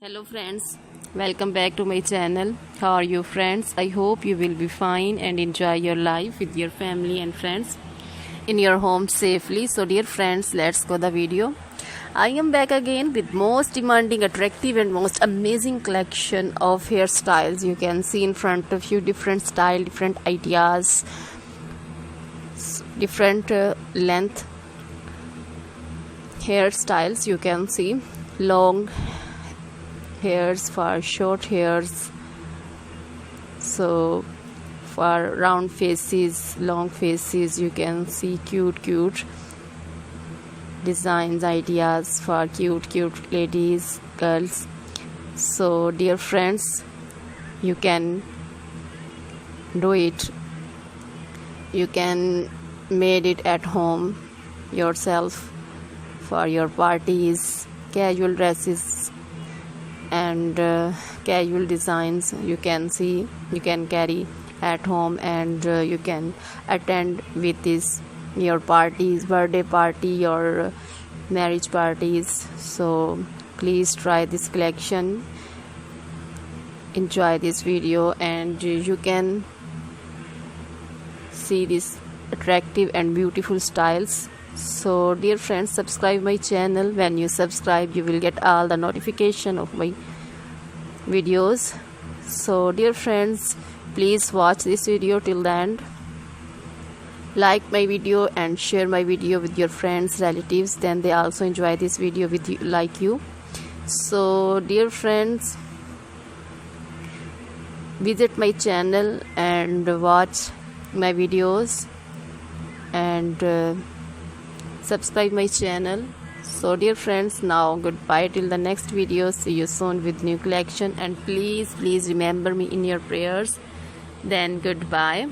Hello friends, welcome back to my channel. How are you friends? I hope you will be fine and enjoy your life with your family and friends in your home safely. So dear friends, let's go the video. I am back again with most demanding, attractive and most amazing collection of hairstyles. You can see in front of you different style, different ideas, different length hairstyles. You can see long hairs for short hairs, so for round faces, long faces. You can see cute designs, ideas for cute ladies, girls. So dear friends, you can do it, you can made it at home yourself for your parties, casual dresses and casual designs. You can see, you can carry at home and you can attend with this your parties, birthday party or marriage parties. So please try this collection, enjoy this video, and you can see these attractive and beautiful styles. So dear friends, subscribe my channel. When you subscribe, you will get all the notification of my videos. So dear friends, please watch this video till the end. Like my video and share my video with your friends, relatives, then they also enjoy this video with you like you. So dear friends, visit my channel and watch my videos and subscribe my channel. So dear friends, now goodbye till the next video. See you soon with new collection, and please remember me in your prayers. Then goodbye.